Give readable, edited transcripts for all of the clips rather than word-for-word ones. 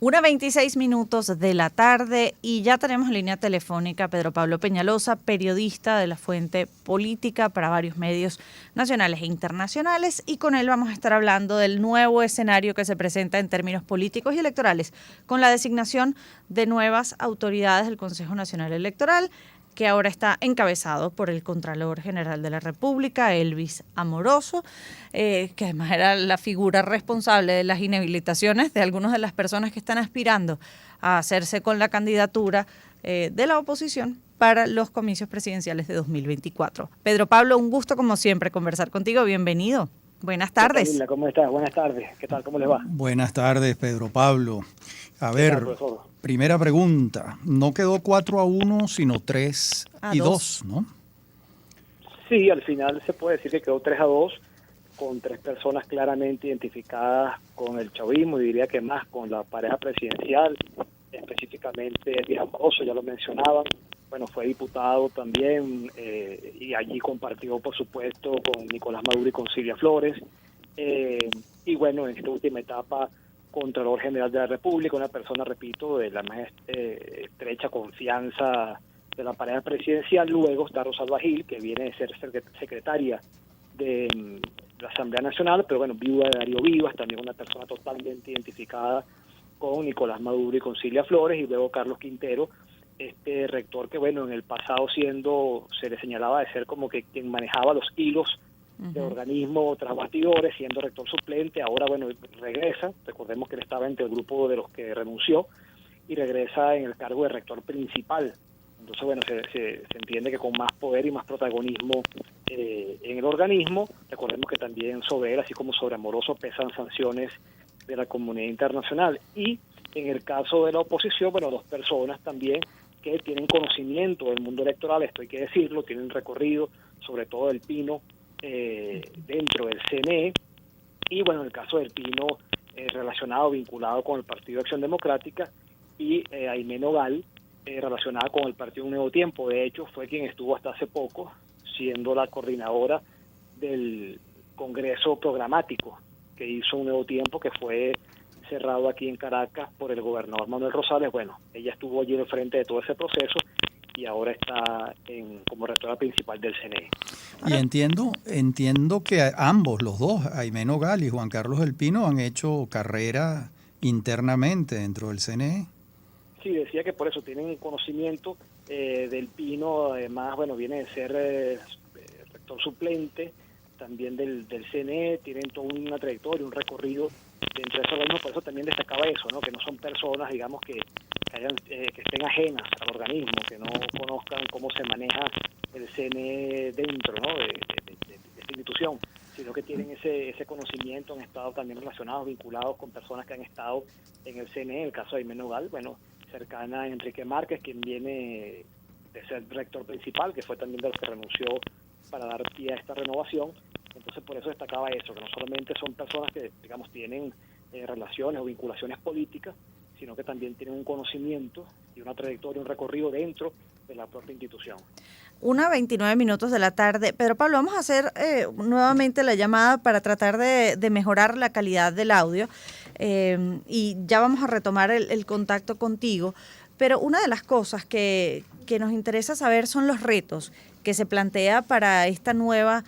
1:26 de la tarde y ya tenemos en línea telefónica a Pedro Pablo Peñalosa, periodista de La Fuente Política para varios medios nacionales e internacionales, y con él vamos a estar hablando del nuevo escenario que se presenta en términos políticos y electorales con la designación de nuevas autoridades del Consejo Nacional Electoral, que ahora está encabezado por el Contralor General de la República, Elvis Amoroso, que además era la figura responsable de las inhabilitaciones de algunas de las personas que están aspirando a hacerse con la candidatura de la oposición para los comicios presidenciales de 2024. Pedro Pablo, un gusto como siempre conversar contigo. Bienvenido. Buenas tardes. Hola, ¿cómo estás? Buenas tardes. ¿Qué tal? ¿Cómo les va? Buenas tardes, Pedro Pablo. A ver, primera pregunta. No quedó 4-1, sino 3-2, ¿no? Sí, al final se puede decir que quedó 3-2, con 3 personas claramente identificadas con el chavismo, y diría que más con la pareja presidencial, específicamente Elvis Amoroso, ya lo mencionaban. Bueno, fue diputado también y allí compartió, por supuesto, con Nicolás Maduro y con Silvia Flores. Y bueno, en esta última etapa, Contralor General de la República, una persona, repito, de la más estrecha confianza de la pareja presidencial. Luego está Rosalba Gil, que viene de ser secretaria de la Asamblea Nacional, pero bueno, viuda de Darío Vivas, también una persona totalmente identificada con Nicolás Maduro y con Silvia Flores. Y luego Carlos Quintero, este rector que, bueno, en el pasado se le señalaba de ser como que quien manejaba los hilos de organismo tras bastidores, siendo rector suplente. Ahora, bueno, regresa. Recordemos que él estaba entre el grupo de los que renunció y regresa en el cargo de rector principal. Entonces, bueno, se entiende que con más poder y más protagonismo en el organismo. Recordemos que también sobre él, así como sobre Amoroso, pesan sanciones de la comunidad internacional. Y en el caso de la oposición, bueno, 2 personas también que tienen conocimiento del mundo electoral, esto hay que decirlo, tienen recorrido, sobre todo del Pino, dentro del CNE. Y bueno, en el caso del Pino, vinculado con el Partido de Acción Democrática, y Aimé Nogal, relacionada con el Partido Un Nuevo Tiempo. De hecho, fue quien estuvo hasta hace poco siendo la coordinadora del Congreso Programático que hizo Un Nuevo Tiempo, que fue cerrado aquí en Caracas por el gobernador Manuel Rosales. Bueno, ella estuvo allí al frente de todo ese proceso y ahora está como rectora principal del CNE. Y entiendo que ambos, los dos, Aimé Nogal y Juan Carlos del Pino, han hecho carrera internamente dentro del CNE. Sí, decía que por eso tienen conocimiento del Pino. Además, bueno, viene de ser rector suplente también del CNE, tienen toda una trayectoria, un recorrido dentro de eso mismo. Por eso también destacaba eso, ¿no? Que no son personas, digamos, que estén ajenas al organismo, que no conozcan cómo se maneja el CNE dentro, ¿no? de esta institución, sino que tienen ese conocimiento, han estado también relacionados, vinculados con personas que han estado en el CNE. En el caso de Aimé Nogal, bueno, cercana a Enrique Márquez, quien viene de ser rector principal, que fue también de los que renunció para dar pie a esta renovación. Entonces, por eso destacaba eso, que no solamente son personas que, digamos, tienen relaciones o vinculaciones políticas, sino que también tienen un conocimiento y una trayectoria, un recorrido dentro de la propia institución. 1:29 de la tarde. Pedro Pablo, vamos a hacer nuevamente la llamada para tratar de mejorar la calidad del audio y ya vamos a retomar el contacto contigo. Pero una de las cosas que nos interesa saber son los retos que se plantea para esta nueva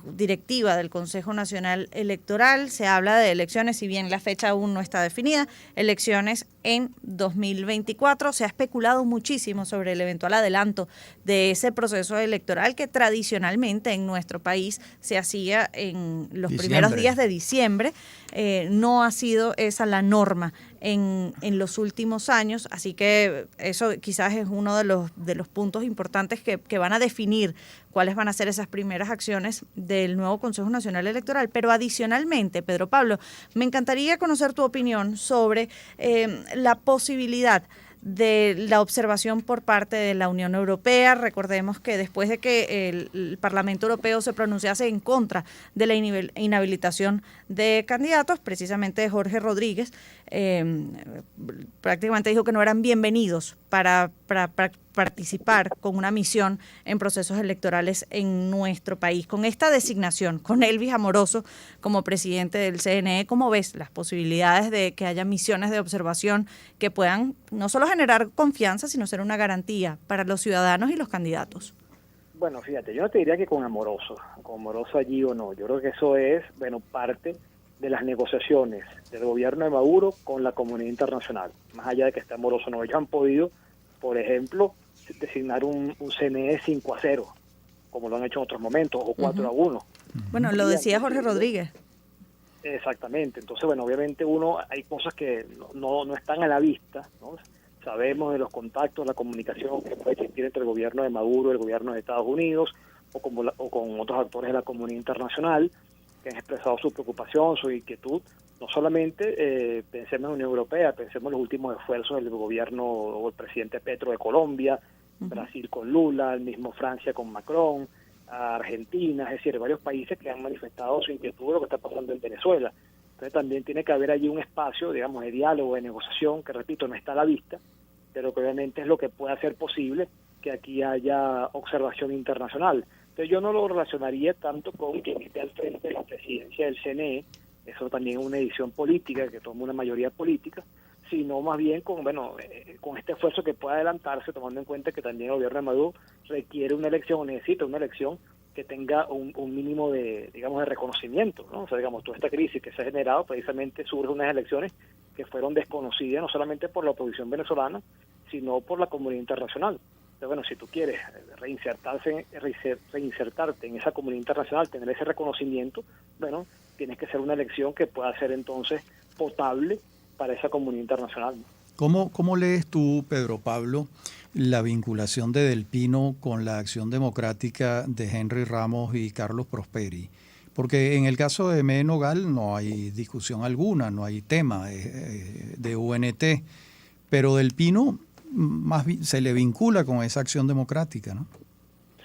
directiva del Consejo Nacional Electoral. Se habla de elecciones, si bien la fecha aún no está definida, elecciones en 2024. Se ha especulado muchísimo sobre el eventual adelanto de ese proceso electoral que tradicionalmente en nuestro país se hacía en los primeros días de diciembre. No ha sido esa la norma en los últimos años, así que eso quizás es uno de los puntos importantes que van a definir cuáles van a ser esas primeras acciones del nuevo Consejo Nacional Electoral. Pero adicionalmente, Pedro Pablo, me encantaría conocer tu opinión sobre la posibilidad de la observación por parte de la Unión Europea. Recordemos que después de que el Parlamento Europeo se pronunciase en contra de la inhabilitación de candidatos, precisamente de Jorge Rodríguez, prácticamente dijo que no eran bienvenidos para participar con una misión en procesos electorales en nuestro país. Con esta designación, con Elvis Amoroso como presidente del CNE, ¿cómo ves las posibilidades de que haya misiones de observación que puedan no solo generar confianza, sino ser una garantía para los ciudadanos y los candidatos? Bueno, fíjate, yo no te diría que con Amoroso allí o no. Yo creo que eso es, bueno, parte de las negociaciones del gobierno de Maduro con la comunidad internacional. Más allá de que esté Amoroso, no, ellos han podido, por ejemplo, designar un CNE 5-0, como lo han hecho en otros momentos, o 4-1. Bueno, lo decía Jorge Rodríguez. Exactamente. Entonces, bueno, obviamente hay cosas que no están a la vista, ¿no? Sabemos de los contactos, la comunicación que puede existir entre el gobierno de Maduro y el gobierno de Estados Unidos o con otros actores de la comunidad internacional que han expresado su preocupación, su inquietud. No solamente pensemos en la Unión Europea, pensemos en los últimos esfuerzos del gobierno o el presidente Petro de Colombia, Brasil con Lula, el mismo Francia con Macron, Argentina, es decir, varios países que han manifestado su inquietud de lo que está pasando en Venezuela. Entonces también tiene que haber allí un espacio, digamos, de diálogo, de negociación, que repito, no está a la vista, pero que obviamente es lo que puede hacer posible que aquí haya observación internacional. Entonces yo no lo relacionaría tanto con quien esté al frente de la presidencia del CNE, eso también es una decisión política, que toma una mayoría política, sino más bien con este esfuerzo que pueda adelantarse, tomando en cuenta que también el gobierno de Maduro requiere una elección, o necesita una elección que tenga un mínimo de, digamos, de reconocimiento, ¿no? O sea, digamos, toda esta crisis que se ha generado precisamente surge unas elecciones que fueron desconocidas no solamente por la oposición venezolana, sino por la comunidad internacional. Entonces, bueno, si tú quieres reinsertarte en esa comunidad internacional, tener ese reconocimiento, bueno, tienes que hacer una elección que pueda ser entonces potable para esa comunidad internacional. ¿Cómo lees tú, Pedro Pablo, la vinculación de Del Pino con la Acción Democrática de Henry Ramos y Carlos Prosperi? Porque en el caso de Meno Nogal no hay discusión alguna, no hay tema de UNT, pero Del Pino más se le vincula con esa Acción Democrática, ¿no?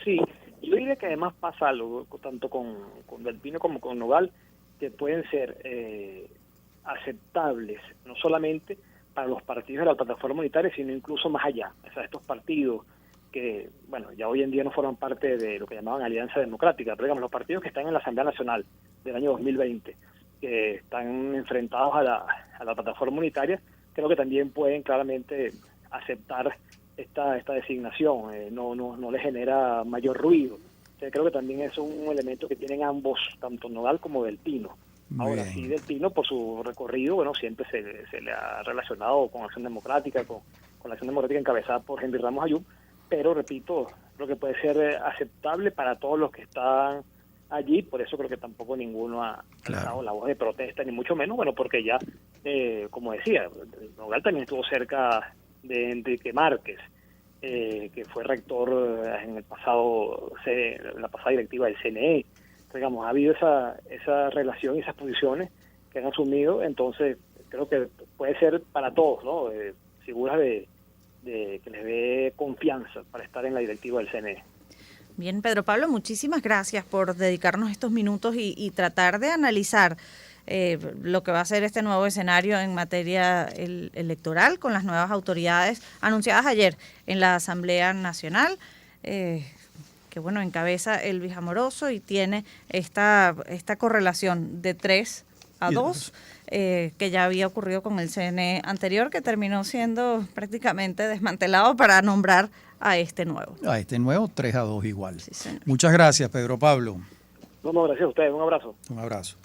Sí, yo diría que además pasa algo, tanto con Del Pino como con Nogal, que pueden ser aceptables, no solamente para los partidos de la plataforma unitaria, sino incluso más allá. O sea, estos partidos que, bueno, ya hoy en día no forman parte de lo que llamaban Alianza Democrática, pero digamos, los partidos que están en la Asamblea Nacional del año 2020, que están enfrentados a la plataforma unitaria, creo que también pueden claramente aceptar esta designación, no les genera mayor ruido. O sea, creo que también es un elemento que tienen ambos, tanto Nogal como Del Pino. Ahora sí, Del Pino, por su recorrido, bueno, siempre se le ha relacionado con Acción Democrática, con la Acción Democrática encabezada por Henry Ramos Ayub, pero repito, creo que puede ser aceptable para todos los que están allí, por eso creo que tampoco ninguno ha dado la voz de protesta, ni mucho menos, bueno, porque ya, como decía, Nogal también estuvo cerca de Enrique Márquez, que fue rector en la pasada directiva del CNE. Digamos, ha habido esa relación y esas posiciones que han asumido, entonces creo que puede ser para todos, ¿no? Figuras de que les dé confianza para estar en la directiva del CNE. Bien, Pedro Pablo, muchísimas gracias por dedicarnos estos minutos y tratar de analizar lo que va a ser este nuevo escenario en materia electoral con las nuevas autoridades anunciadas ayer en la Asamblea Nacional. Que bueno, encabeza Elvis Amoroso y tiene esta correlación de 3-2 que ya había ocurrido con el CNE anterior, que terminó siendo prácticamente desmantelado para nombrar a este nuevo. A este nuevo 3-2 igual. Sí, señor. Muchas gracias, Pedro Pablo. No, gracias a ustedes. Un abrazo. Un abrazo.